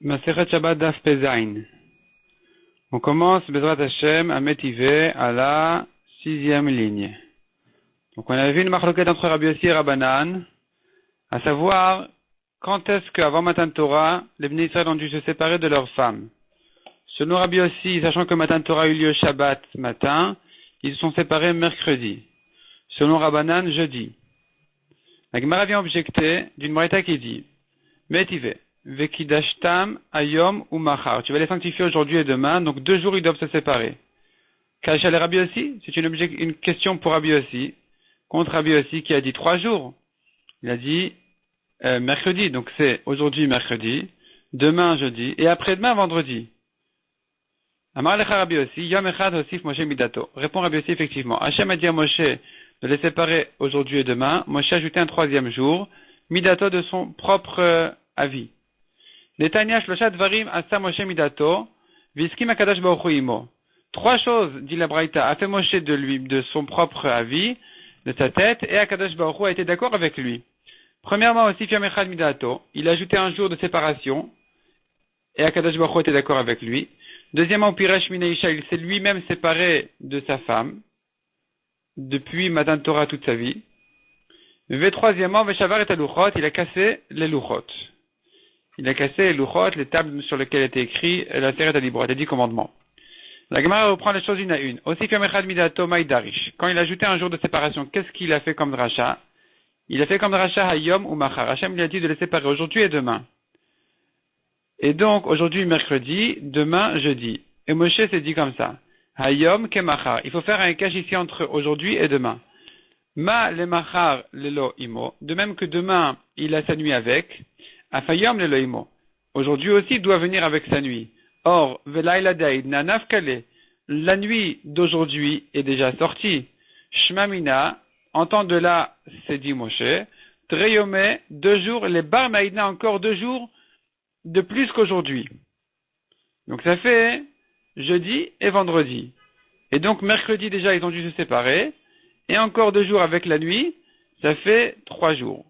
Masechet Shabbat Daf Pezain. On commence, Bezrat Hashem, à métiver à la 6e ligne. Donc on a vu une marloquette entre Rabbi Yossi et Rabbanan, à savoir, quand est-ce qu'avant Matan Torah, les Bnei Israël ont dû se séparer de leurs femmes. Selon Rabbi Yossi, sachant que Matan Torah a eu lieu Shabbat matin, ils se sont séparés mercredi. Selon Rabbanan, jeudi. La Gemara vient objecter d'une Braïta qui dit, métivé. Vekidashtam ayom ou machar. Tu vas les sanctifier aujourd'hui et demain, donc 2 jours ils doivent se séparer. Kachal et Rabbi Yossi, c'est une question pour Rabbi Yossi, contre Rabbi Yossi qui a dit 3 jours. Il a dit mercredi, donc c'est aujourd'hui mercredi, demain jeudi, et après-demain vendredi. Amar lecha Rabbi Yossi, yom echad osif Moshe midato. Répond Rabbi Yossi effectivement. Hachem a dit à Moshe de les séparer aujourd'hui et demain. Moshe a ajouté un 3e jour, midato de son propre avis. Netanya shloshat varim asa Moshe midato, viskim akadash baruch hu imo. 3 choses, dit la Braïta, a fait Moshe de lui, de son propre avis, de sa tête, et Akadash baruch hu a été d'accord avec lui. Premièrement aussi, Fiam echad midato, il a ajouté un jour de séparation, et Akadash baruch hu a été d'accord avec lui. Deuxièmement, Piresh Minaisha, il s'est lui-même séparé de sa femme, depuis Matan Torah toute sa vie. Mais troisièmement, Veshavar et Aluchot, il a cassé les Luchot. Il a cassé les Luchot, les tables sur lesquelles était écrit la Seret HaDibrot, les 10 commandements. La Gemara reprend les choses une à une. Aussi, Fiam echad midato maïdarish. Quand il a ajouté un jour de séparation, qu'est-ce qu'il a fait comme dracha? Il a fait comme dracha hayom ou machar. Hachem lui a dit de les séparer aujourd'hui et demain. Et donc, aujourd'hui mercredi, demain jeudi. Et Moshe s'est dit comme ça. Hayom ke machar. Il faut faire un cache ici entre aujourd'hui et demain. Ma le machar lelo imo. De même que demain, il a sa nuit avec. Afayom lelo imo. Aujourd'hui aussi, il doit venir avec sa nuit. Or, velaila daïd nanaf kale. La nuit d'aujourd'hui est déjà sortie. Shmamina. Entend de là, c'est dit Moshe. Treyome, 2 jours. Les bar maïdna encore 2 jours de plus qu'aujourd'hui. Donc ça fait jeudi et vendredi. Et donc mercredi déjà ils ont dû se séparer. Et encore 2 jours avec la nuit, ça fait 3 jours.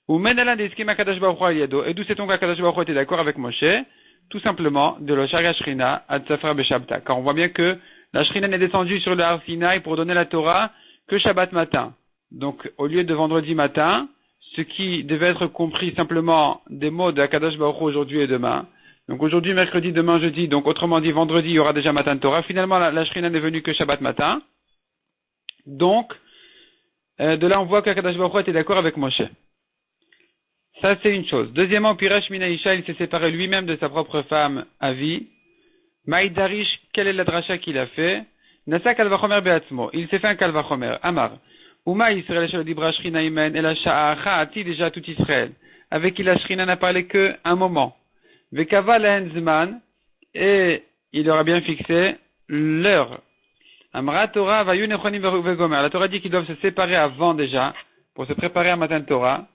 Ou menala deskim akadash baruch hu yado. Et d'où c'est donc qu'Akadash baruch hu était d'accord avec Moshe? Tout simplement de l'Oshag Shrina ad Safra Beshabta. Car on voit bien que la Shrina n'est descendue sur le Har Sinaï pour donner la Torah que Shabbat matin. Donc au lieu de vendredi matin, ce qui devait être compris simplement des mots de Akadash baruch hu aujourd'hui et demain. Donc aujourd'hui, mercredi, demain, jeudi, donc autrement dit, vendredi, il y aura déjà Matan Torah. Finalement, la Shrina n'est venue que Shabbat matin. Donc, de là, on voit qu'Akadash baruch hu était d'accord avec Moshe. Ça, c'est une chose. Deuxièmement, Piresh Minaisha, il s'est séparé lui-même de sa propre femme à vie. Maïdarish, quelle est la dracha qu'il a fait? Nasa kalvachomer beatzmo. Il s'est fait un kalvachomer. Amar. Uma Israël shel dibra Shrina imen el ha'acha ati déjà tout Israël. Avec qui la Shrina n'a parlé que un moment. Vekava lehen zman. Et il aura bien fixé l'heure. Amra Torah vayu nechonim vegomer. La Torah dit qu'ils doivent se séparer avant déjà, pour se préparer à Matan Torah.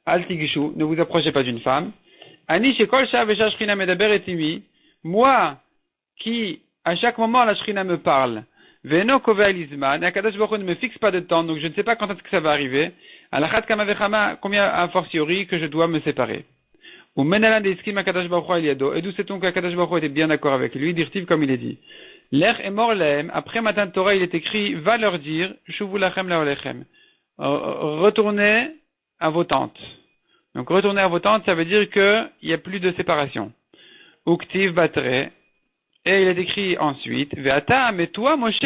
Al tigishu, ne vous approchez pas d'une femme. Ani shekol sha vesha Shrina medaber etimi. Moi, qui, à chaque moment, la Shrina me parle. Veno kove alizman, et Akadash baruch hu ne me fixe pas de temps, donc je ne sais pas quand est-ce que ça va arriver. Alachat kama vechama, combien a fortiori que je dois me séparer. Ou menalan deiskim Akadash baruch hu eliado, et d'où sait-on qu'Akadash baruch hu était bien d'accord avec lui, dirtiv comme il est dit. L'er est mort lehem, après Matan Torah il est écrit, va leur dire, shuvu lachem laolechem. Retournez à vos tentes. Donc retournez à vos tentes, ça veut dire qu'il n'y a plus de séparation. Uktiv batre. Et il est écrit ensuite, Ve'ata, mais toi, Moshe,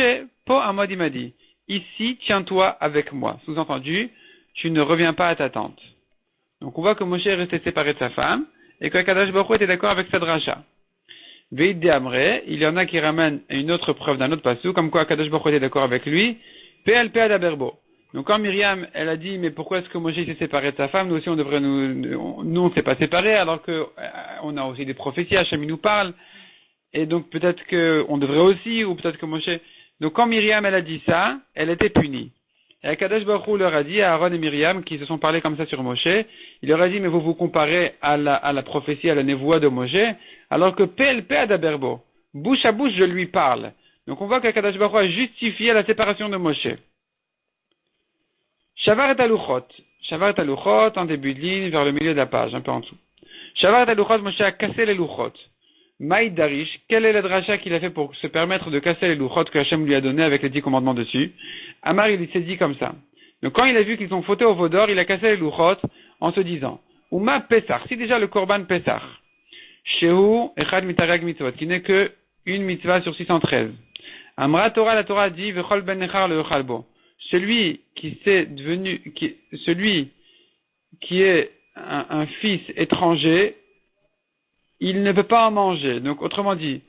po amod il m'a dit, ici, tiens-toi avec moi. Sous-entendu, tu ne reviens pas à ta tente. Donc on voit que Moshe est resté séparé de sa femme, et que Akadash baruch hu était d'accord avec sa dracha. Ve'id de Amre, il y en a qui ramènent une autre preuve d'un autre passou, comme quoi Akadash baruch hu était d'accord avec lui, Pe'al pe'ad aberbo. Donc quand Myriam, elle a dit, mais pourquoi est-ce que Moshe s'est séparé de sa femme, nous aussi on devrait nous on ne s'est pas séparés, alors que on a aussi des prophéties, Hachem nous parle. Et donc peut-être qu'on devrait aussi, ou peut-être que Moshe... Donc quand Myriam elle a dit ça, elle était punie. Et Akadash baruch hu leur a dit, à Aaron et Myriam, qui se sont parlé comme ça sur Moshe, il leur a dit, mais vous vous comparez à la prophétie, à la névoie de Moshe, alors que PLP d'Aberbo, bouche à bouche je lui parle. Donc on voit qu'Akadash baruch hu a justifié la séparation de Moshe. Shavar et Aluchot. Shavar et Aluchot, en début de ligne, vers le milieu de la page, un peu en dessous. Shavar Taluchot, Moshe a cassé les louchot. Maïd Darish, quel est le dracha qu'il a fait pour se permettre de casser les louchot que Hachem lui a donné avec les 10 commandements dessus? Amar, il s'est dit comme ça. Donc quand il a vu qu'ils ont fauté au veau d'or, il a cassé les louchot en se disant, Uma Pesach, si déjà le Korban Pesach, Shehu Echad Mitareg Mitzvot, qui n'est que une mitzvah sur 613. Amra Torah, la Torah dit, Vechol Ben Echar le Echalbo. Celui qui est un fils étranger, il ne peut pas en manger. Donc, autrement dit,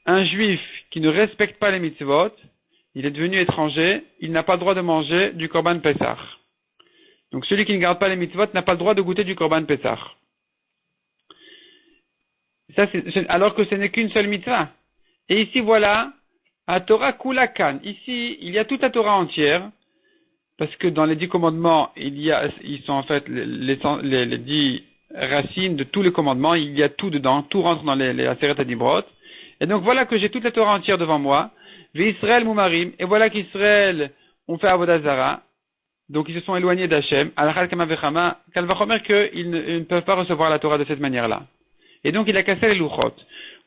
un juif qui ne respecte pas les mitzvot, il est devenu étranger, il n'a pas le droit de manger du Korban Pesach. Donc, celui qui ne garde pas les mitzvot n'a pas le droit de goûter du Korban Pesach. Ça, alors que ce n'est qu'une seule mitzvah. Et ici, voilà, à Torah Kulakan. Ici, il y a toute la Torah entière, parce que dans les 10 commandements, ils sont en fait les 10 racines de tous les commandements, il y a tout dedans, tout rentre dans les Aseret Adibrot. Et donc voilà que j'ai toute la Torah entière devant moi. V'Israël Moumarim, et voilà qu'Israël ont fait Avodah Zara, donc ils se sont éloignés d'Hachem, Alachal Kama Vechama, Kalvachomer qu'ils ne peuvent pas recevoir la Torah de cette manière-là. Et donc il a cassé les louchot.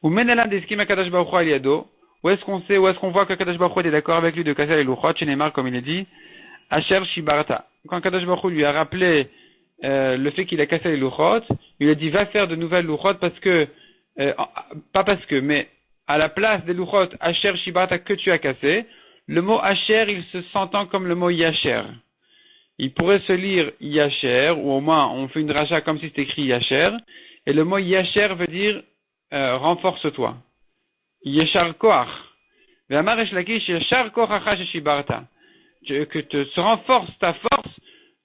Ou Menelam Deskim Akadosh Baruch Hu Aliado, où est-ce qu'on voit que Kadosh Baruch Hu est d'accord avec lui de casser les louchot, chez Neymar comme il est dit, Asher Shibarta. Quand Kadosh Baruch Hu lui a rappelé le fait qu'il a cassé les louchot, il a dit va faire de nouvelles louchot parce que, mais à la place des louchot Asher Shibarta que tu as cassé, le mot Asher il se s'entend comme le mot Yacher. Il pourrait se lire Yacher, ou au moins on fait une dracha comme si c'était écrit Yacher, et le mot Yacher veut dire renforce-toi. Yeshar Koach. Ve'amar Resh Lakish Yeshar Kochacha Shibarta. Que se renforce ta force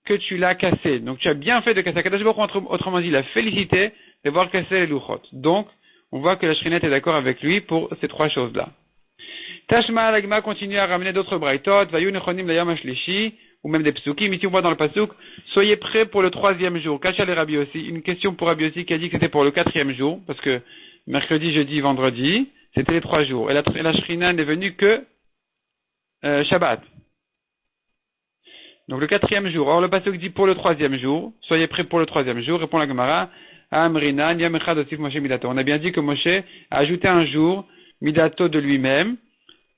que tu l'as cassé. Donc tu as bien fait de casser. Kadosh Baruch Hu, autrement dit, la félicité d'avoir cassé les louchot. Donc, on voit que la Shrinette est d'accord avec lui pour ces 3 choses-là. Tashma l'agma continue à ramener d'autres braïtot, vayu nechonim layam ashlishi, ou même des psukim. Ici on voit dans le pasuk, soyez prêts pour le 3e jour. Kacha le Rabbi aussi. Une question pour Rabbi aussi qui a dit que c'était pour le 4e jour, parce que mercredi, jeudi, vendredi, c'était les 3 jours. Et la Shrina n'est venue que Shabbat. Donc le 4e jour. Or le pasuk dit pour le 3e jour. Soyez prêts pour le 3e jour. Répond la Gemara. Amrina, Yam Echad Osif Moshe Midato. On a bien dit que Moshe a ajouté un jour Midato de lui-même.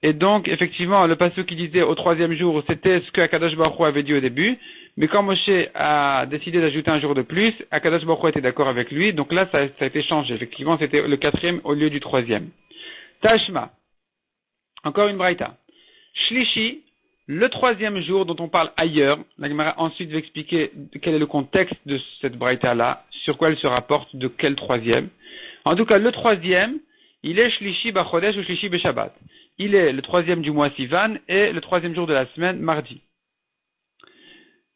Et donc, effectivement, le pasuk qui disait au 3e jour, c'était ce que Akadosh Baruch Hu avait dit au début. Mais quand Moshe a décidé d'ajouter un jour de plus, Akadosh Baruch Hu était d'accord avec lui. Donc là, ça a été changé. Effectivement, c'était le 4e au lieu du 3e. Tashma. Encore une braïta. Shlishi. Le 3e jour dont on parle ailleurs, la Gemara ensuite va expliquer quel est le contexte de cette braïta-là, sur quoi elle se rapporte, de quel 3e. En tout cas, le 3e, il est Shlishi Bachodesh ou Shlishi Beshabbat. Il est le 3e du mois Sivan et le 3e jour de la semaine, mardi.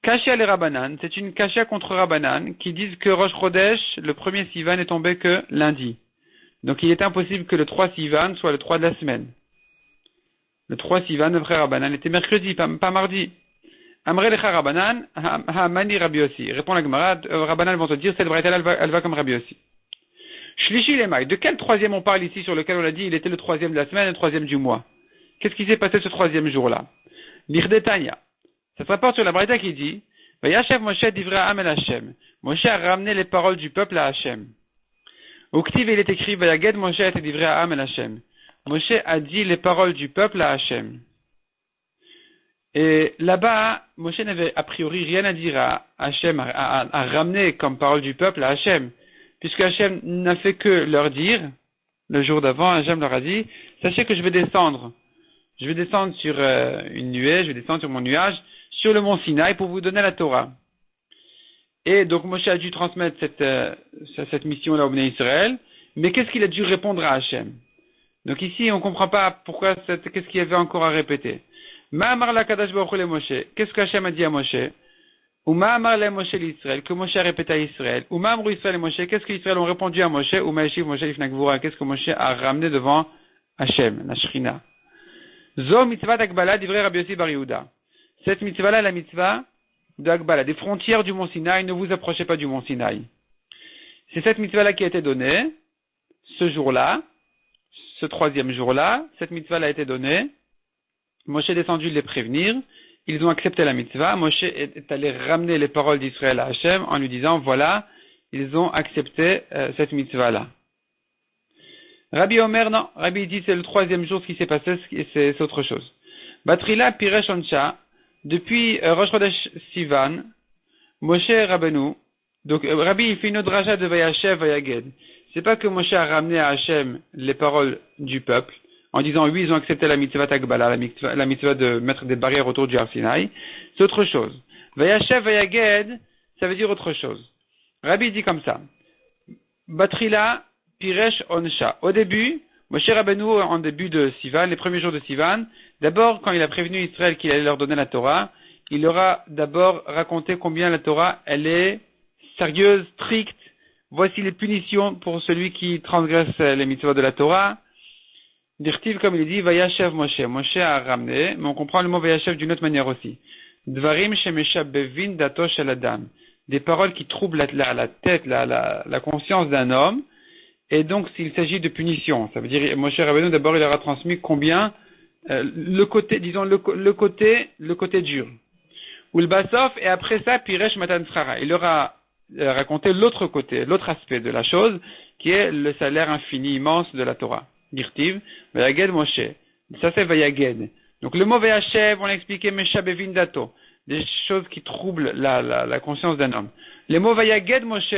Kashia les Rabbanan, c'est une Kashia contre Rabbanan qui disent que Rosh Chodesh, le 1er Sivan, est tombé que lundi. Donc il est impossible que le 3 Sivan soit le 3 de la semaine. Le 3 Sivan, le frère Rabbanan, était mercredi, pas mardi. Amre lecha Rabbanan, ha-mani Rabbi Yossi. Répond la Gemara, Rabbanan vont te dire, cette braïta elle va comme Rabbi Yossi. Shlishi lemay, de quel 3e on parle ici sur lequel on a dit, il était le 3e de la semaine et le 3e du mois? Qu'est-ce qui s'est passé ce 3e jour-là? L'Irdetanya. Ça se rapporte sur la braïta qui dit, Vayashev Moshe divrei ha'am el Hashem. Moshe a ramené les paroles du peuple à Hashem. Au Ktiv, il est écrit, Vayaged Moshe et divrei ha'am el Hashem. Moshe a dit les paroles du peuple à Hachem. Et là-bas, Moshe n'avait a priori rien à dire à Hachem, à ramener comme parole du peuple à Hachem. Puisque Hachem n'a fait que leur dire, le jour d'avant, Hachem leur a dit, sachez que je vais descendre. Je vais descendre sur une nuée, je vais descendre sur mon nuage, sur le mont Sinaï pour vous donner la Torah. Et donc Moshe a dû transmettre cette mission-là au Bnei Israël. Mais qu'est-ce qu'il a dû répondre à Hachem? Donc ici, on ne comprend pas pourquoi qu'est-ce qu'il y avait encore à répéter. Ma'amar la Kadash Baruch Hu le Moshe. Qu'est-ce qu'Hachem a dit à Moshe? Ou Ma'amar le Moshe l'Israël. Que Moshe a répété à Israël. Ou Ma'amru Israël et Moshe. Qu'est-ce qu'Israël ont répondu à Moshe? Ou Ma'ashiv Moshe l'Ifnakvura. Qu'est-ce que Moshe a ramené devant Hachem, la Shrina? Zo mitzvah d'Akbala d'ivrei Rabbi Yossi bar Yehuda. Cette mitzvah-là, la mitzvah d'Akbala, des frontières du mont Sinaï, ne vous approchez pas du mont Sinaï. C'est cette mitzvah-là qui a été donnée, ce jour-là, ce 3e jour-là, cette mitzvah a été donnée. Moshe est descendu les prévenir. Ils ont accepté la mitzvah. Moshe est allé ramener les paroles d'Israël à Hachem en lui disant, voilà, ils ont accepté cette mitzvah-là. Rabbi Omer, non. Rabbi dit c'est le 3e jour ce qui s'est passé, c'est autre chose. Batrila Piresh Ansha, depuis Rosh Chodesh Sivan, Moshe Rabbeinu, donc Rabbi il fait une autre draja de Vayashev Vayaged. C'est pas que Moshe a ramené à Hachem les paroles du peuple, en disant oui ils ont accepté la mitzvah Tagbala, la mitzvah de mettre des barrières autour du Har Sinaï. C'est autre chose. Vayashev Vayaged, ça veut dire autre chose. Rabbi dit comme ça. Batrila Piresh Onsha. Au début, Moshe Rabbeinu, en début de Sivan, les premiers jours de Sivan, d'abord, quand il a prévenu Israël qu'il allait leur donner la Torah, il leur a d'abord raconté combien la Torah, elle est sérieuse, stricte. Voici les punitions pour celui qui transgresse les mitzvot de la Torah. Dirtiv, comme il dit, Vayashev Moshe. Moshe a ramené, mais on comprend le mot Vayashev d'une autre manière aussi. Dvarim shemesha bevin dato shel adam. Des paroles qui troublent la tête, la conscience d'un homme. Et donc, s'il s'agit de punition, ça veut dire, Moshe Rabbeinu, d'abord, il leur a transmis combien, le côté dur. Ou le basof, et après ça, Piresh Matan Srara. Il leur a raconté l'autre côté, l'autre aspect de la chose, qui est le salaire infini, immense de la Torah. Dirtiv, Vayaged Moshe. Ça, c'est Vayaged. Donc, le mot Vayashev, on l'a expliqué, Mesha Bevin Dato. Des choses qui troublent la conscience d'un homme. Le mot Vayaged Moshe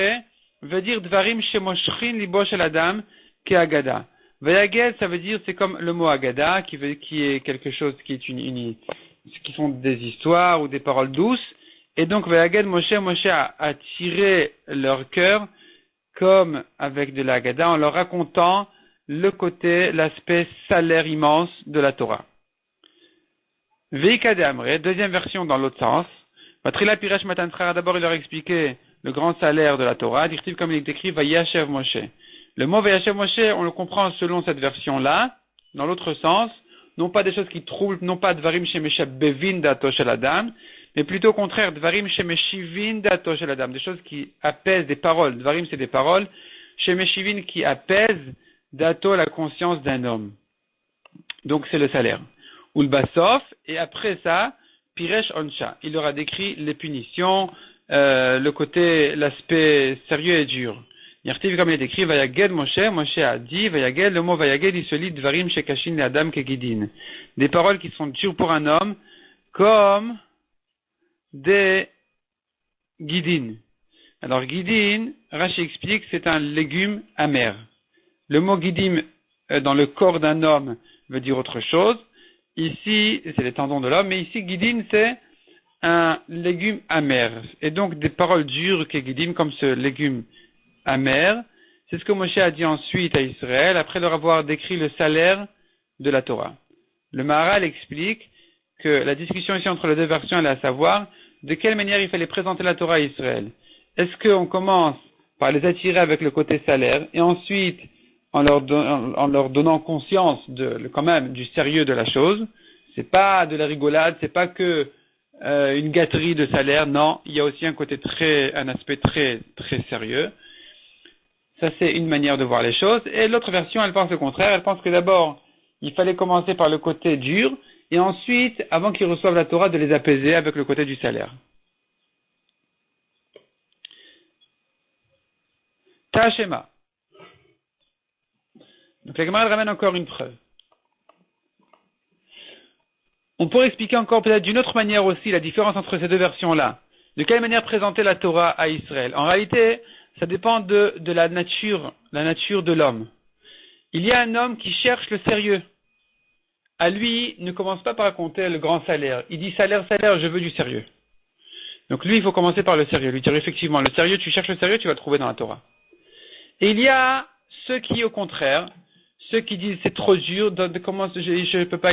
veut dire Dvarim Shemoshrin Libo Shel Adam Ke Agada. Vayaged, ça veut dire, c'est comme le mot Agada, qui est quelque chose qui est qui sont des histoires ou des paroles douces. Et donc, Vayaged Moshe a attiré leur cœur comme avec de l'Agada en leur racontant l'aspect salaire immense de la Torah. Veikade Amre, deuxième version dans l'autre sens. Batrila Piresh Matan Srara, d'abord il leur a expliqué le grand salaire de la Torah, dit-il comme il est écrit Vayashev Moshe. Le mot Vayashev Moshe, on le comprend selon cette version-là, dans l'autre sens, non pas des choses qui troublent, non pas Dvarim Shemesha Bevin Dato Shel Adam, mais plutôt au contraire, Dvarim Shemeshivin Dato Shel Adam, des choses qui apaisent des paroles. Dvarim c'est des paroles, Shemeshivin qui apaisent Dato la conscience d'un homme. Donc c'est le salaire. Ou le Basof, et après ça, Piresh Onsha. Il leur a décrit les punitions, l'aspect sérieux et dur. Yertiv, comme il est écrit, Vayaged Moshe a dit, Vayaged, le mot Vayaged, il se lit Dvarim Shekashin le Adam Kegidin. Des paroles qui sont dures pour un homme, comme des guidin. Alors, guidin, Rashi explique, c'est un légume amer. Le mot guidim, dans le corps d'un homme, veut dire autre chose. Ici, c'est les tendons de l'homme, mais ici, guidin, c'est un légume amer. Et donc, des paroles dures que guidim, comme ce légume amer, c'est ce que Moshe a dit ensuite à Israël, après leur avoir décrit le salaire de la Torah. Le Maharal explique que la discussion ici entre les deux versions, elle est à savoir de quelle manière il fallait présenter la Torah à Israël. Est-ce qu'on commence par les attirer avec le côté salaire, et ensuite, en leur donnant conscience quand même du sérieux de la chose, c'est pas de la rigolade, c'est pas que une gâterie de salaire, non, il y a aussi un aspect très très sérieux. Ça c'est une manière de voir les choses. Et l'autre version, elle pense le contraire, elle pense que d'abord il fallait commencer par le côté dur, et ensuite, avant qu'ils reçoivent la Torah, de les apaiser avec le côté du salaire. Ta'ashema. Donc la Gemara ramène encore une preuve. On pourrait expliquer encore peut-être d'une autre manière aussi la différence entre ces deux versions-là. De quelle manière présenter la Torah à Israël? En réalité, ça dépend de la nature de l'homme. Il y a un homme qui cherche le sérieux. À lui, ne commence pas par raconter le grand salaire. Il dit salaire, je veux du sérieux. Donc lui, il faut commencer par le sérieux. Lui dire effectivement, le sérieux, tu cherches le sérieux, tu vas le trouver dans la Torah. Et il y a ceux qui, au contraire, ceux qui disent c'est trop dur, comment je peux pas,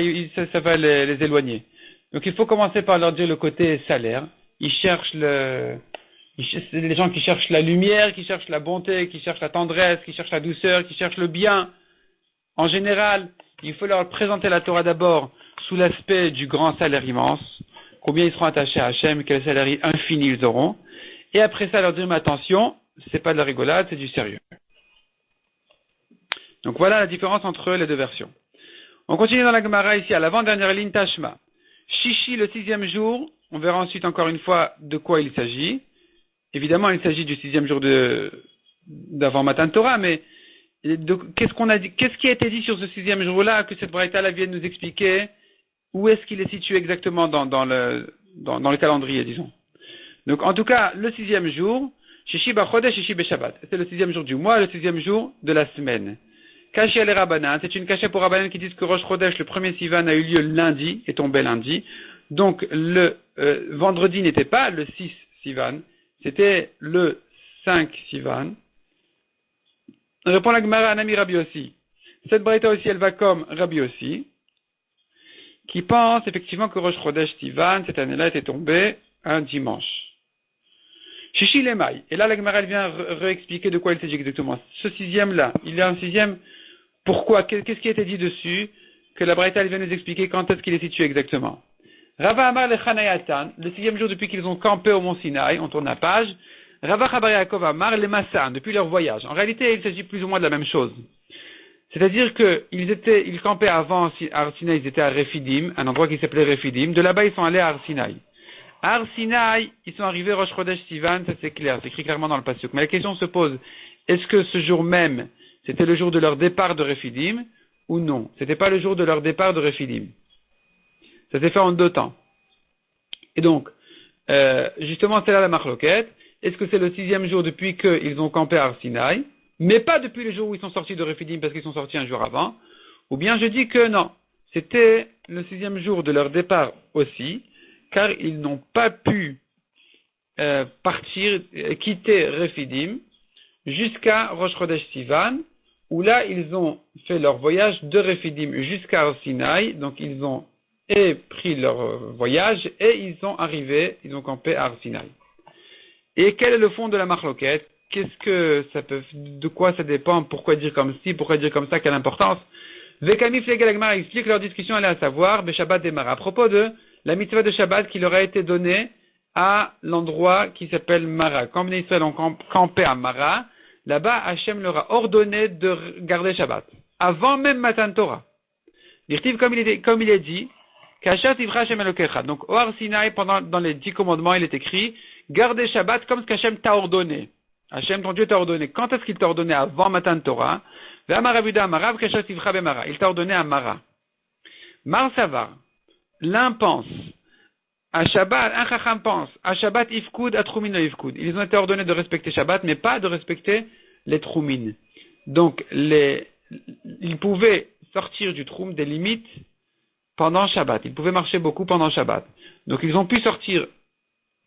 ça va les éloigner. Donc il faut commencer par leur dire le côté salaire. Ils cherchent c'est les gens qui cherchent la lumière, qui cherchent la bonté, qui cherchent la tendresse, qui cherchent la douceur, qui cherchent le bien. En général, il faut leur présenter la Torah d'abord sous l'aspect du grand salaire immense, combien ils seront attachés à Hachem, quel salaire infini ils auront. Et après ça, leur dire mais attention, c'est pas de la rigolade, c'est du sérieux. Donc voilà la différence entre les deux versions. On continue dans la Gemara ici à l'avant-dernière ligne Tashma. Shishi le 6e jour, on verra ensuite encore une fois de quoi il s'agit. évidemment, il s'agit du 6e jour d'avant Matan Torah, mais qu'est-ce qui a été dit sur ce 6e jour-là que cette braïta là vient de nous expliquer où est-ce qu'il est situé exactement dans le calendrier, disons. Donc, en tout cas, le 6e jour, Shishi Bachodesh, Shishi Beshabbat. C'est le 6e jour du mois, le 6e jour de la semaine. Kashi al Rabbanan, c'est une cachette pour Rabbanan qui disent que Rosh Chodesh, le premier Sivan, a eu lieu lundi, est tombé lundi. Donc, le vendredi n'était pas le 6 Sivan, c'était le 5 Sivan. Répond la Gemara à Nami Rabbi aussi. Cette braïta aussi, elle va comme Rabbi aussi, qui pense effectivement que Rosh Chodesh Sivan, cette année-là, était tombé un dimanche. Shishi Lemai. Et là, la Gemara, elle vient réexpliquer de quoi il s'agit exactement. Ce 6e-là, il y a un 6e. Pourquoi? Qu'est-ce qui a été dit dessus? Que la braïta, elle vient nous expliquer quand est-ce qu'il est situé exactement. Rava Amar le Chanayatan, le 6e jour depuis qu'ils ont campé au mont Sinaï, on tourne la page. Rava Chabar Yaakov Amar le Massan, depuis leur voyage. En réalité, il s'agit plus ou moins de la même chose. C'est-à-dire ils campaient avant à Sinaï, ils étaient à Refidim, un endroit qui s'appelait Refidim. De là-bas, ils sont allés à Sinaï. À Sinaï, ils sont arrivés Rosh Chodesh Sivan, ça c'est clair, c'est écrit clairement dans le pasuk. Mais la question se pose, est-ce que ce jour même, c'était le jour de leur départ de Refidim, ou non? C'était pas le jour de leur départ de Refidim. Ça s'est fait en 2 temps. Et donc, justement, c'est là la marloquette. Est-ce que c'est le 6e jour depuis qu'ils ont campé à Sinaï, mais pas depuis le jour où ils sont sortis de Refidim parce qu'ils sont sortis un jour avant? Ou bien je dis que non, c'était le 6e jour de leur départ aussi, car ils n'ont pas pu quitter Refidim jusqu'à Rosh Chodesh Sivan, où là ils ont fait leur voyage de Refidim jusqu'à Sinaï, donc ils ont pris leur voyage et ils ont campé à Sinaï. Et quel est le fond de la marloquette? De quoi ça dépend? Pourquoi dire comme ci? Pourquoi dire comme ça? Quelle importance? Vekami Flegalagmar explique leur discussion, elle est à savoir, Beshabbat Demara, à propos de la mitzvah de Shabbat qui leur a été donnée à l'endroit qui s'appelle Mara. Quand les Israël ont campé à Mara, là-bas, Hachem leur a ordonné de garder Shabbat, avant même Matan Torah. Dirtiv, comme il est dit, Kasher Tivra Hashem Elokecha. Donc, au Har Sinaï, dans les 10 commandements, il est écrit, gardez Shabbat comme ce qu'Hachem t'a ordonné. Hachem, ton Dieu t'a ordonné. Quand est-ce qu'il t'a ordonné? Avant Matan Torah. Il t'a ordonné à Mara. Mar Savar. L'un pense. À Shabbat, un Chacham pense. À Shabbat, Ifkud, à Troumin, no Ifkud. Ils ont été ordonnés de respecter Shabbat, mais pas de respecter les Troumin. Donc, ils pouvaient sortir du Troum des limites pendant Shabbat. Ils pouvaient marcher beaucoup pendant Shabbat. Donc, ils ont pu sortir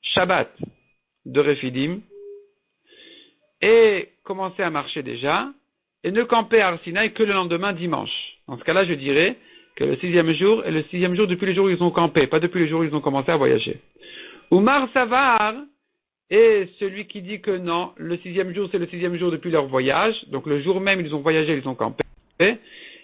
Shabbat de Refidim et commencer à marcher déjà et ne camper à Har Sinaï que le lendemain dimanche. Dans ce cas-là, je dirais que le 6e jour est le 6e jour depuis le jour où ils ont campé, pas depuis le jour où ils ont commencé à voyager. Oumar Savar est celui qui dit que non, le 6e jour c'est le 6e jour depuis leur voyage, donc le jour même ils ont voyagé, ils ont campé.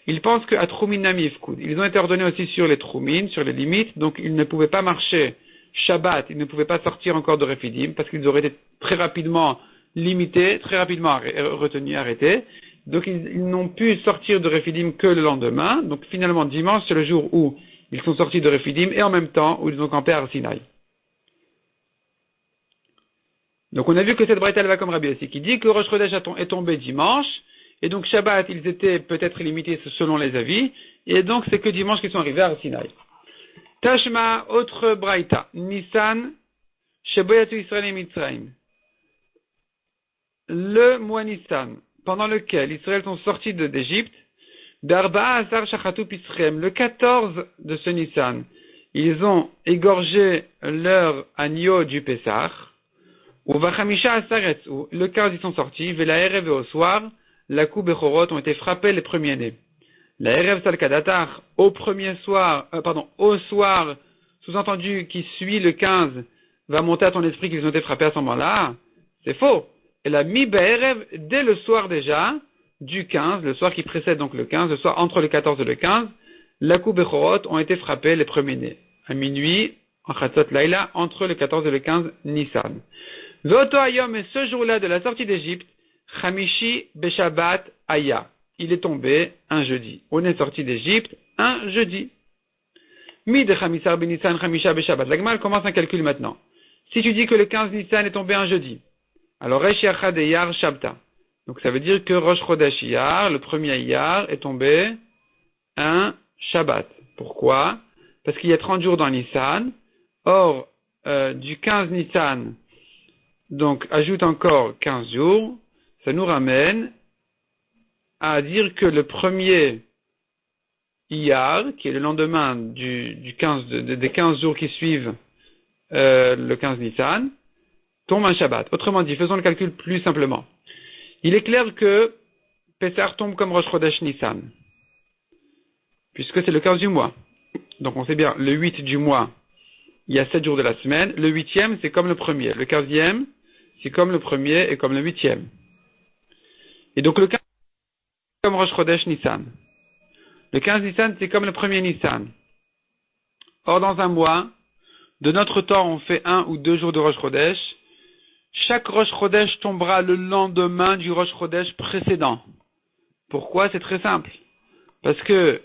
Il pense qu'à Troumin Nami Ifkud, ils ont été ordonnés aussi sur les Troumin, sur les limites, donc ils ne pouvaient pas marcher Shabbat, ils ne pouvaient pas sortir encore de Refidim, parce qu'ils auraient été très rapidement limités, très rapidement retenus, arrêtés. Donc ils n'ont pu sortir de Refidim que le lendemain. Donc finalement dimanche c'est le jour où ils sont sortis de Refidim et en même temps où ils ont campé à Har Sinaï. Donc on a vu que cette braïta elle va comme Rabbi aussi qui dit que Rosh Chodesh est tombé dimanche et donc Shabbat ils étaient peut-être limités selon les avis et donc c'est que dimanche qu'ils sont arrivés à Har Sinaï. Tashma, autre braïta, Nissan, Sheboyatu Israël et Mitzrayim. Le mois Nissan, pendant lequel Israël sont sortis d'Égypte, d'Arba Azar Shachatu Pisrem, le 14 de ce Nissan, ils ont égorgé leur agneau du Pessah, ou Vachamisha Asaretz, le 15 ils sont sortis, Vela Erev et au soir, la coupe et Chorot ont été frappés les premiers-nés. La Erev Salkadatar, au soir, sous-entendu qui suit le 15, va monter à ton esprit qu'ils ont été frappés à ce moment-là, c'est faux. Et la mi-be'erev, dès le soir déjà, du 15, le soir qui précède donc le 15, le soir entre le 14 et le 15, la coupe et Chorot ont été frappés les premiers-nés. À minuit, en Chatzot Laïla, entre le 14 et le 15 Nissan. Ve'oto hayom, et ce jour-là de la sortie d'Égypte, Chamishi Beshabbat Aya. Il est tombé un jeudi. On est sorti d'Égypte un jeudi. Mi de Chamisar ben Nissan Chamisha Beshabbat. La Gemara commence un calcul maintenant. Si tu dis que le 15 Nissan est tombé un jeudi, Alors, Resh Yachad Iyar Shabta. Donc, ça veut dire que Rosh Chodesh Iyar, le premier Iyar, est tombé un Shabbat. Pourquoi? Parce qu'il y a 30 jours dans Nissan. Or, du 15 Nissan, donc, ajoute encore 15 jours. Ça nous ramène à dire que le premier Iyar, qui est le lendemain des 15 jours qui suivent le 15 Nissan, tombe un Shabbat. Autrement dit, faisons le calcul plus simplement. Il est clair que Pessah tombe comme Rosh Chodesh Nissan, puisque c'est le 15 du mois. Donc on sait bien, le 8 du mois, il y a 7 jours de la semaine. Le 8e, c'est comme le premier. Le 15e, c'est comme le premier et comme le 8e. Et donc le 15, c'est comme Rosh Chodesh Nissan. Le 15 Nissan, c'est comme le premier Nissan. Or, dans un mois, de notre temps, on fait 1 ou 2 jours de Rosh Chodesh. Chaque Rosh Chodesh tombera le lendemain du Rosh Chodesh précédent. Pourquoi? C'est très simple. Parce que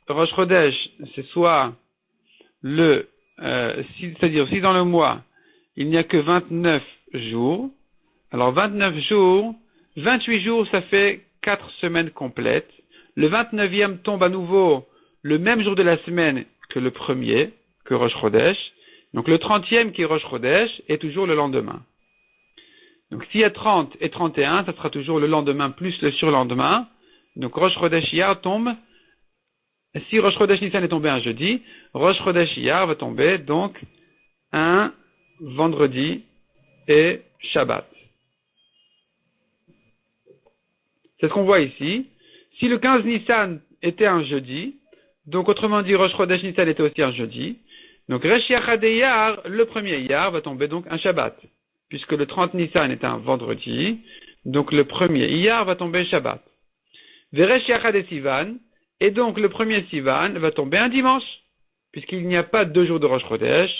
Rosh Chodesh, c'est soit c'est-à-dire si dans le mois, il n'y a que 29 jours, alors 29 jours, 28 jours, ça fait 4 semaines complètes. Le 29e tombe à nouveau le même jour de la semaine que le premier, que Rosh Chodesh. Donc le 30e qui est Rosh Chodesh est toujours le lendemain. Donc s'il y a 30 et 31, ça sera toujours le lendemain plus le surlendemain. Donc Rosh Chodesh Iyar tombe. Si Rosh Chodesh Nissan est tombé un jeudi, Rosh Chodesh Iyar va tomber donc un vendredi et Shabbat. C'est ce qu'on voit ici. Si le 15 Nissan était un jeudi, donc autrement dit Rosh Chodesh Nissan était aussi un jeudi, donc Resh Yachad Iyar, le premier Iyar, va tomber donc un Shabbat. Puisque le 30 Nissan est un vendredi, donc le premier Iyar va tomber Shabbat. Veresh Yachad Sivan, et donc le premier Sivan va tomber un dimanche, puisqu'il n'y a pas 2 jours de Rosh Chodesh,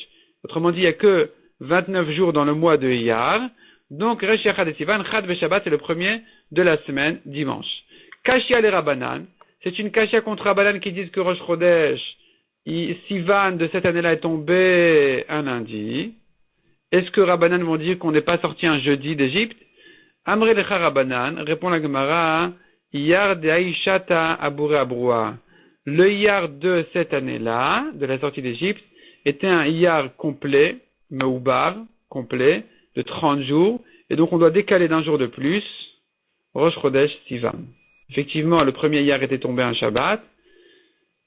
autrement dit il n'y a que 29 jours dans le mois de Iyar, donc Resh Yachad Sivan, Chad Ve Shabbat, c'est le premier de la semaine, dimanche. Kashia le Rabbanan, c'est une Kashia contre Rabbanan qui disent que Rosh Chodesh, Sivan de cette année-là est tombé un lundi. Est-ce que Rabbanan vont dire qu'on n'est pas sorti un jeudi d'Égypte? Amre lecha Rabbanan, répond la Gemara, Iyar de Aishata Aboure Abroua. Le Iyar de cette année-là, de la sortie d'Égypte, était un Iyar complet, Meubar, complet, de 30 jours, et donc on doit décaler d'un jour de plus, Rosh Chodesh Sivan. Effectivement, le premier Iyar était tombé un Shabbat,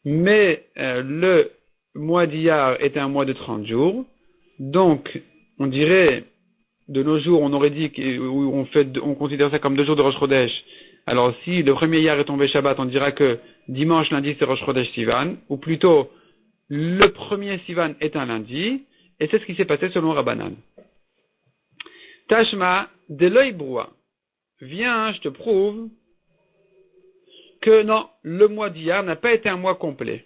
mais le mois d'Iyar était un mois de 30 jours, donc on dirait, de nos jours, on aurait dit on considère ça comme 2 jours de Rosh Chodesh. Alors si le premier Iyar est tombé Shabbat, on dira que dimanche, lundi, c'est Rosh Chodesh Sivan, ou plutôt, le premier Sivan est un lundi, et c'est ce qui s'est passé selon Rabbanan. Tashma, de l'œil broua. Viens, je te prouve que non, le mois d'Iyar n'a pas été un mois complet.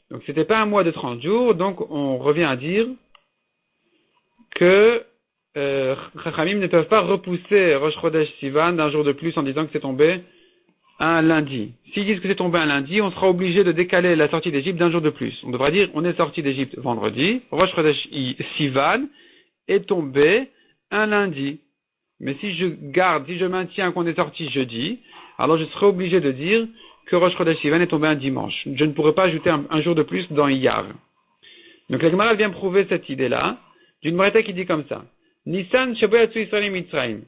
Donc c'était pas un mois de 30 jours, donc on revient à dire que Chachamim ne peuvent pas repousser Rosh Chodesh Sivan d'un jour de plus en disant que c'est tombé un lundi. S'ils disent que c'est tombé un lundi, on sera obligé de décaler la sortie d'Égypte d'un jour de plus. On devra dire on est sorti d'Égypte vendredi, Rosh Chodesh Sivan est tombé un lundi. Mais si je maintiens qu'on est sorti jeudi, alors je serai obligé de dire que Rosh Chodesh Sivan est tombé un dimanche. Je ne pourrai pas ajouter un jour de plus dans Iyar. Donc la Gemara vient prouver cette idée-là d'une braïta qui dit comme ça. Nissan Shaboyatsu Israël Mitzrayim.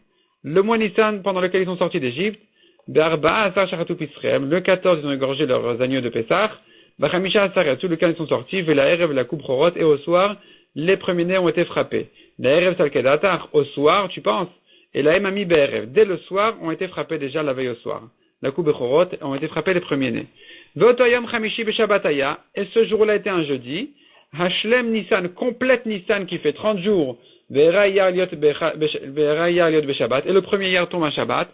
Le mois Nissan pendant lequel ils sont sortis d'Égypte, Berba Asar Shachatu Pisrem. Le 14 ils ont égorgé leurs agneaux de Pessah. Bachamisha Asar Yatsu, lequel ils sont sortis, Vela Erev la coupe Chorot, et au soir les premiers-nés ont été frappés. La Erev Salkedatar, au soir, tu penses, et la Emami Be'erev, dès le soir ont été frappés déjà la veille au soir. La coupe Chorot ont été frappés les premiers-nés. Ve'otoyam Chamishi Beshabbataya, et ce jour-là était un jeudi. Hashlem Nissan, complète Nissan qui fait 30 jours, Ve'era Iyar Liot Beshabbat, et le premier Iyar tombe un Shabbat.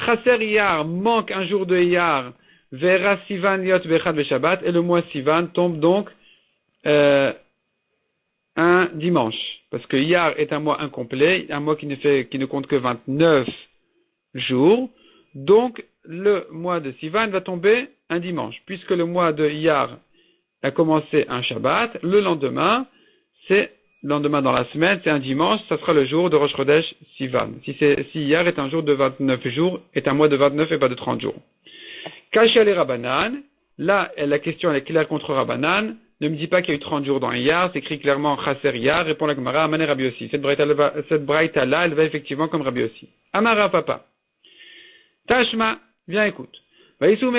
Chaser Iyar, manque un jour de Iyar, Ve'era Sivan Liot Bechad Beshabbat, et le mois Sivan tombe donc un dimanche. Parce que Iyar est un mois incomplet, un mois qui ne compte que 29 jours. Donc, le mois de Sivan va tomber un dimanche. Puisque le mois de Iyar a commencé un Shabbat, le lendemain, c'est lendemain dans la semaine, c'est un dimanche, ça sera le jour de Rosh Chodesh Sivan. Si Iyar est un jour de 29 jours, est un mois de 29 et pas de 30 jours. Kacha les Rabbanan, là, la question elle est claire contre Rabbanan. Ne me dis pas qu'il y a eu 30 jours dans Iyar, c'est écrit clairement Chaser Iyar, répond la Gemara, Amane Rabbi Yossi. Cette braïta-là, elle va effectivement comme Rabbi Yossi. Amara Papa. Tashma, viens écoute. Ils ont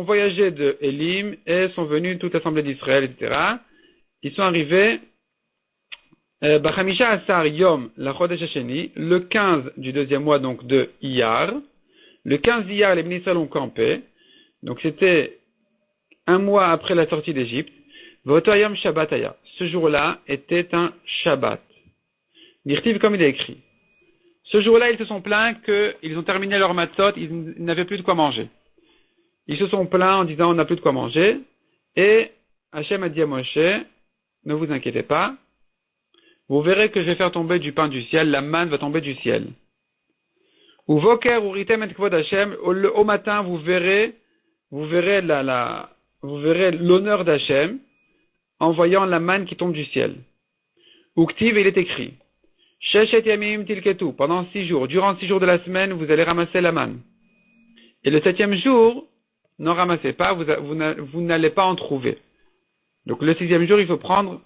voyagé de Elim et sont venus toute l'assemblée d'Israël, etc. Ils sont arrivés Bachamisha Asar Yom la Chodesh Hasheni, le 15 du deuxième mois donc de Iyar. Le 15 d'Iyar, les Bnei Israël ont campé. Donc c'était un mois après la sortie d'Égypte. Votoyam Shabbataya. Ce jour-là était un Shabbat. Nirtiv comme il est écrit. Ce jour-là, ils se sont plaints qu'ils ont terminé leur matzot, ils n'avaient plus de quoi manger. Ils se sont plaints en disant on n'a plus de quoi manger. Et Hachem a dit à Moshe, ne vous inquiétez pas, vous verrez que je vais faire tomber du pain du ciel, la manne va tomber du ciel. Ou voker ou ritem et kvod Hachem, au matin vous verrez l'honneur d'Hachem en voyant la manne qui tombe du ciel. Uktiv, il est écrit. Sheshet yamim tilketu, pendant 6 jours, durant 6 jours de la semaine, vous allez ramasser la manne. Et le 7e jour, n'en ramassez pas, vous n'allez pas en trouver. Donc le 6e jour, il faut prendre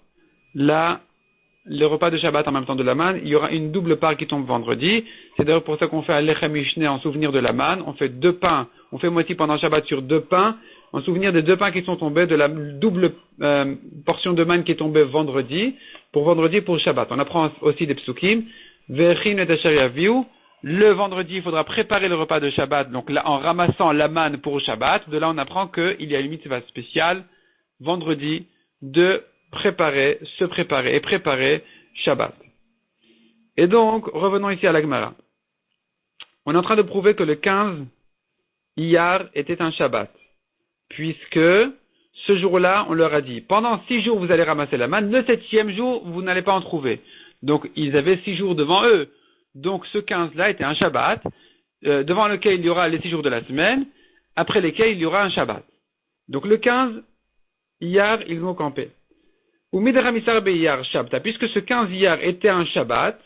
le repas de Shabbat en même temps de la manne. Il y aura une double part qui tombe vendredi. C'est d'ailleurs pour ça qu'on fait un lechem mishneh en souvenir de la manne. On fait 2 pains, on fait moitié pendant Shabbat sur 2 pains, en souvenir des 2 pains qui sont tombés, de la double portion de manne qui est tombée vendredi et pour Shabbat. On apprend aussi des psukim. Ve'echin et asher yaviu. Le vendredi, il faudra préparer le repas de Shabbat, donc là, en ramassant la manne pour Shabbat. De là, on apprend qu'il y a une mitzvah spéciale, vendredi, de préparer Shabbat. Et donc, revenons ici à la Gemara. On est en train de prouver que le 15 Iyar était un Shabbat, puisque ce jour-là, on leur a dit, pendant 6 jours, vous allez ramasser la manne, le 7e jour, vous n'allez pas en trouver. Donc, ils avaient 6 jours devant eux. Donc, ce 15-là était un Shabbat, devant lequel il y aura les 6 jours de la semaine, après lesquels il y aura un Shabbat. Donc, le 15 Iyar, ils vont camper. Ou Midramisar Be'Iyar Shabbat, puisque ce 15 Iyar était un Shabbat,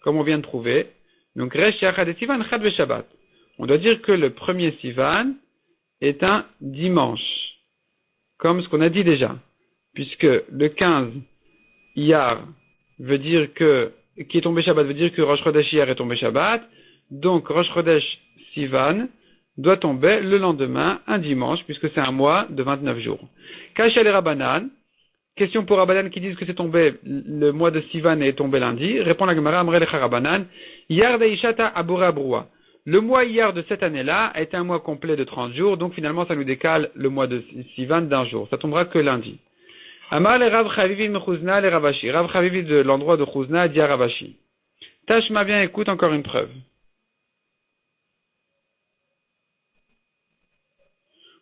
comme on vient de prouver, donc Resh Yachad et Sivan Chad Ve Shabbat. On doit dire que le premier Sivan est un dimanche, comme ce qu'on a dit déjà, puisque le 15 Iyar veut dire qui est tombé Shabbat veut dire que Rosh Chodesh Iyar est tombé Shabbat, donc Rosh Chodesh Sivan doit tomber le lendemain, un dimanche, puisque c'est un mois de 29 jours. Kasha les Rabbanan, question pour Rabbanan qui disent que c'est tombé, le mois de Sivan est tombé lundi, répond la Gemara, Amre lecha Rabbanan, Iyar deishata abura abroua. Le mois Iyar de cette année-là a été un mois complet de 30 jours, donc finalement ça nous décale le mois de Sivan d'un jour, ça tombera que lundi. Amar le Rav Chavivi Mechuzna le Ravashi, Rav Chavivi de l'endroit de Chuzna dit à Ravashi. Tashma bien, écoute encore une preuve.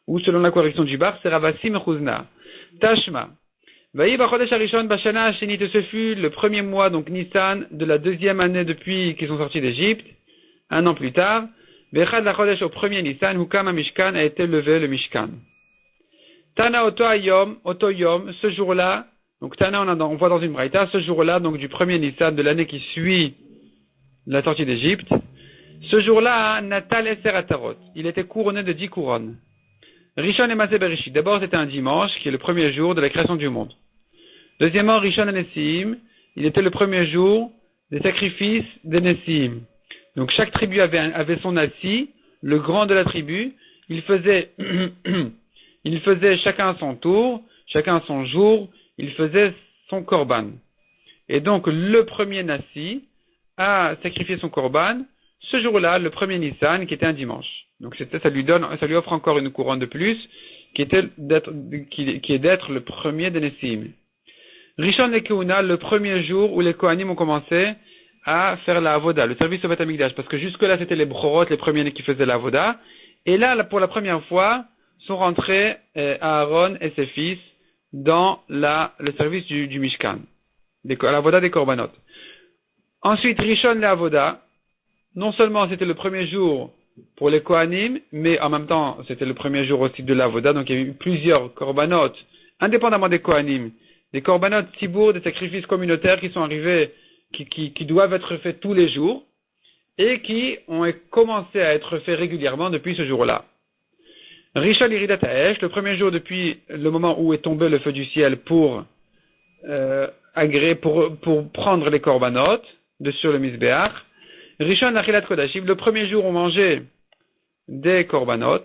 Ou selon la correction du bar, c'est Ravasi Mechuzna. Tashma. Vaï Bachodesh Arishon Bashana Hashenit, ce fut le premier mois, donc Nissan, de la 2e année depuis qu'ils sont sortis d'Égypte, un an plus tard. Vechad la Chodesh au premier Nissan, Hukam Mishkan a été levé le Mishkan. Tana Oto Yom, ce jour-là, donc Tana on voit dans une braïta, ce jour-là, donc du premier Nissan de l'année qui suit la sortie d'Égypte, ce jour-là, Natal Eser Atarot, il était couronné de 10 couronnes. Rishon et Maseh Bereshit. D'abord, c'était un dimanche, qui est le premier jour de la création du monde. Deuxièmement, Rishon et Nessim. Il était le premier jour des sacrifices des Nessim. Donc, chaque tribu avait son assis, le grand de la tribu. Il faisait chacun à son tour, chacun à son jour, il faisait son korban. Et donc, le premier Nassi a sacrifié son korban, ce jour-là, le premier Nissan, qui était un dimanche. Donc ça lui offre encore une couronne de plus, qui est d'être le premier des Nessim. Rishon et Keuna, le premier jour où les Kohanim ont commencé à faire la Avoda, le service au Beth Amikdash, parce que jusque-là c'était les Brorot, les premiers qui faisaient la Avoda, et là, pour la première fois, sont rentrés Aaron et ses fils dans le service du Mishkan, la Avoda des Korbanot. Ensuite, Rishon et Avoda, non seulement c'était le premier jour pour les Kohanim, mais en même temps, c'était le premier jour aussi de l'Avoda, donc il y a eu plusieurs Korbanot, indépendamment des Kohanim, des korbanot tibour, des sacrifices communautaires qui sont arrivés, qui doivent être faits tous les jours, et qui ont commencé à être faits régulièrement depuis ce jour-là. Rishon Iridat Haesh, le premier jour depuis le moment où est tombé le feu du ciel pour prendre les korbanot de sur le Mizbeach. Rishon Achilat Kodashim, le premier jour on mangeait des korbanot.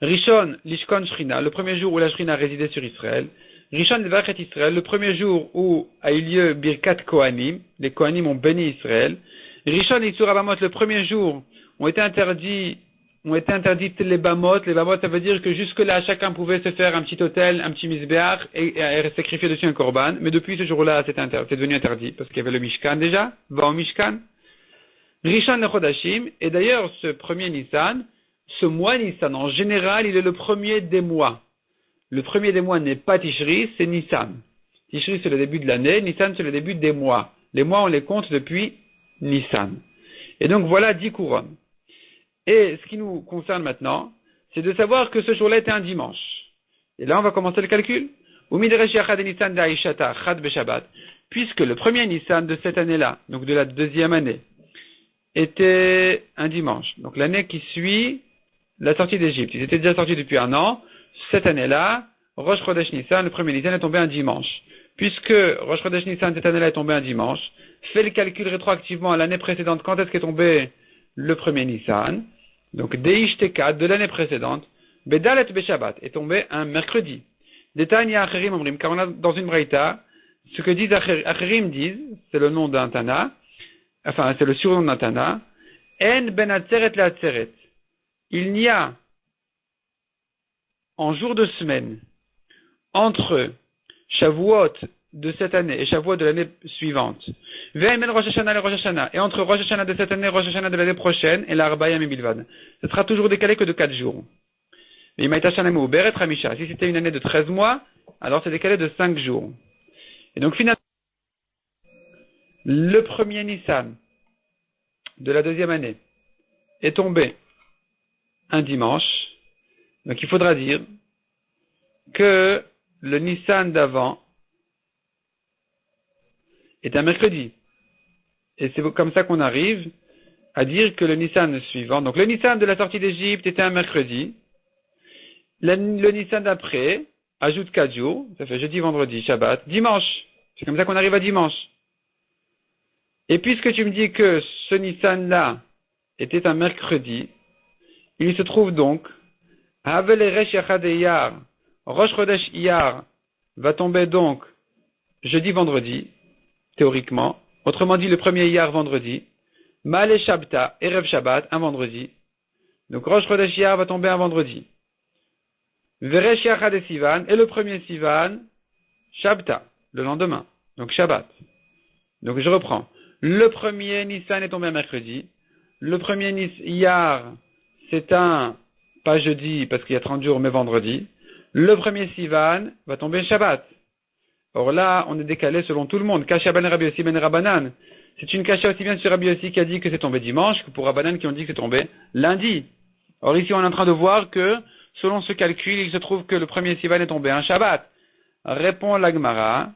Rishon Lishkon Shrina, le premier jour où la Shrina résidait sur Israël. Rishon Levachet Israël, le premier jour où a eu lieu Birkat Kohanim, les Kohanim ont béni Israël. Rishon Issur Abamot, le premier jour ont été interdites les bamot. Les bamot, ça veut dire que jusque-là, chacun pouvait se faire un petit autel, un petit misbeach et sacrifier dessus un korban. Mais depuis ce jour-là, c'est devenu interdit parce qu'il y avait le Mishkan déjà, va au Mishkan. Rishon Lechodashim, et d'ailleurs, ce premier Nissan, ce mois Nissan, en général, il est le premier des mois. Le premier des mois n'est pas Tishri, c'est Nissan. Tishri, c'est le début de l'année, Nissan, c'est le début des mois. Les mois, on les compte depuis Nissan. Et donc, voilà 10 couronnes. Et ce qui nous concerne maintenant, c'est de savoir que ce jour-là était un dimanche. Et là, on va commencer le calcul. Puisque le premier Nissan de cette année-là, donc de la deuxième année, était un dimanche. Donc l'année qui suit la sortie d'Égypte. Ils étaient déjà sortis depuis un an. Cette année-là, Rosh Chodesh Nissan, le premier Nissan est tombé un dimanche. Puisque Rosh Chodesh Nissan cette année-là est tombé un dimanche, fais le calcul rétroactivement à l'année précédente, quand est-ce qu'est tombé le premier Nissan. Donc, Deish Tekad de l'année précédente, Bedalet Beshabbat est tombé un mercredi. Detania Acherim Omrim, car on a dans une braïta, ce que disent Acherim disent, c'est le nom d'un Tana, enfin, c'est le surnom d'un Tana, En Ben Atzeret la Atzeret. Il n'y a, en jour de semaine, entre Shavuot de cette année et Shavuot de l'année suivante, Ve'emel Rosh Hashanah et Rosh Hashanah, et entre Rosh Hashanah de cette année et Rosh Hashanah de l'année prochaine, et l'Arba Yamim Bilvad. Ce sera toujours décalé que de 4 jours. Si c'était une année de 13 mois, alors c'est décalé de 5 jours. Et donc finalement, le premier Nissan de la deuxième année est tombé un dimanche. Donc il faudra dire que le Nissan d'avant est un mercredi. Et c'est comme ça qu'on arrive à dire que le Nissan suivant, donc le Nissan de la sortie d'Égypte était un mercredi. Le Nissan d'après ajoute 4 jours, ça fait jeudi, vendredi, Shabbat, dimanche. C'est comme ça qu'on arrive à dimanche. Et puisque tu me dis que ce Nissan-là était un mercredi, il se trouve donc, Haveleresh Yachad Iyar, Rosh Chodesh Iyar va tomber donc jeudi, vendredi, théoriquement. Autrement dit, le premier Iyar vendredi. Malé Shabta, Erev Shabbat, un vendredi. Donc Rosh Chodesh Iyar va tomber un vendredi. Veresh Yachad et Sivan, et le premier Sivan, Shabta, le lendemain. Donc Shabbat. Donc je reprends. Le premier Nissan est tombé un mercredi. Le premier Iyar, c'est pas jeudi parce qu'il y a 30 jours, mais vendredi. Le premier Sivan va tomber Shabbat. Or là, on est décalé selon tout le monde. Kasha ben Rabbi Yossi ben Rabbanan. C'est une kasha aussi bien sur Rabbi Yossi qui a dit que c'est tombé dimanche que pour Rabbanan qui ont dit que c'est tombé lundi. Or ici, on est en train de voir que, selon ce calcul, il se trouve que le premier Sivan est tombé un Shabbat. Répond l'Agmara,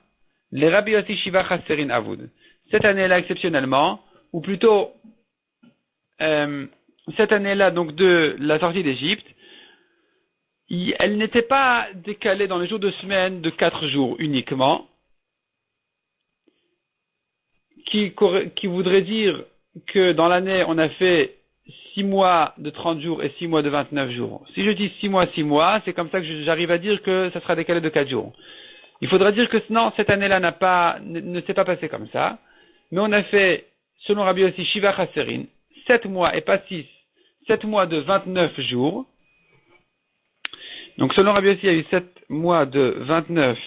les Rabbi Yossi Shiva Chasserin Avoud. Cette année-là, exceptionnellement, ou plutôt, cette année-là, donc de la sortie d'Égypte, elle n'était pas décalée dans les jours de semaine de 4 jours uniquement, qui voudrait dire que dans l'année, on a fait 6 mois de 30 jours et 6 mois de 29 jours. Si je dis 6 mois, c'est comme ça que j'arrive à dire que ça sera décalé de 4 jours. Il faudra dire que non, cette année-là ne s'est pas passé comme ça, mais on a fait, selon Rabbi Yossi, Shiva Chasserin, 7 mois et pas 6, 7 mois de 29 jours. Donc selon Rabbi Yossi, il y a eu 7 mois de 29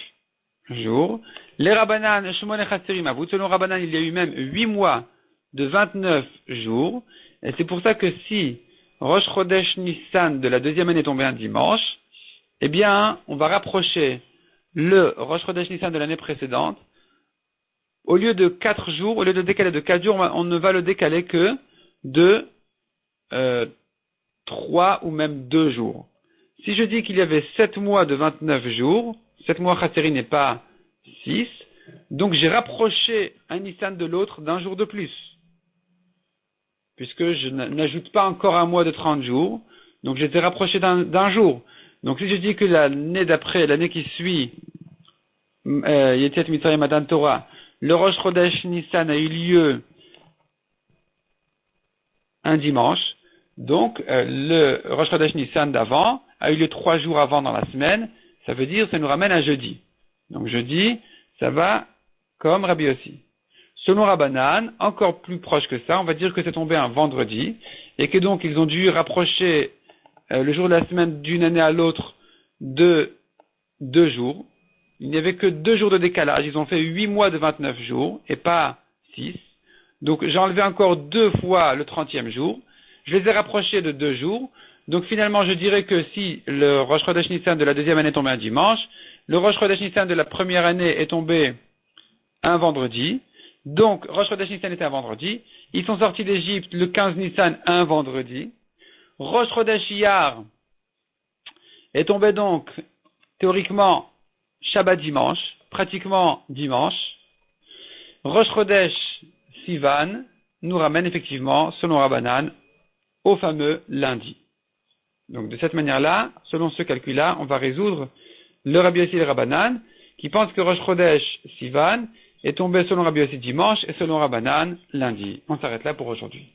jours. Les Rabbanan, Shmone Chasserim Avoud, selon Rabbanan, il y a eu même 8 mois de 29 jours. Et c'est pour ça que si Rosh Chodesh Nissan de la deuxième année est tombé un dimanche, eh bien, on va rapprocher le Rosh Chodesh Nissan de l'année précédente. Au lieu de 4 jours, au lieu de décaler de 4 jours, on ne va le décaler que de 3 ou même 2 jours. Si je dis qu'il y avait 7 mois de 29 jours, 7 mois Chasseri n'est pas 6, donc j'ai rapproché un Nissan de l'autre d'un jour de plus. Puisque je n'ajoute pas encore un mois de 30 jours, donc j'étais rapproché d'un jour. Donc si je dis que l'année d'après, l'année qui suit, Yetziat Mitzrayim Matan Torah, le Rosh Chodesh Nissan a eu lieu un dimanche, donc le Rosh Chodesh Nissan d'avant a eu lieu 3 jours avant dans la semaine, ça veut dire ça nous ramène à jeudi. Donc jeudi, ça va comme Rabbi Yossi. Selon Rabbanan, encore plus proche que ça, on va dire que c'est tombé un vendredi, et que donc ils ont dû rapprocher le jour de la semaine d'une année à l'autre de 2 jours. Il n'y avait que 2 jours de décalage, ils ont fait 8 mois de 29 jours, et pas 6. Donc j'ai enlevé encore 2 fois le 30e jour, je les ai rapprochés de 2 jours, donc finalement je dirais que si le Rosh Chodesh Nissan de la deuxième année est tombé un dimanche, le Rosh Chodesh Nissan de la première année est tombé un vendredi, donc Rosh Chodesh Nissan était un vendredi, ils sont sortis d'Égypte le 15 Nissan un vendredi, Rosh Chodesh Iyar est tombé donc théoriquement Shabbat dimanche, pratiquement dimanche, Rosh Chodesh Sivan nous ramène effectivement, selon Rabbanan, au fameux lundi. Donc de cette manière-là, selon ce calcul-là, on va résoudre le Rabbi Yossi et le Rabbanan, qui pensent que Rosh Chodesh Sivan est tombé selon Rabbi Yossi dimanche et selon Rabbanan lundi. On s'arrête là pour aujourd'hui.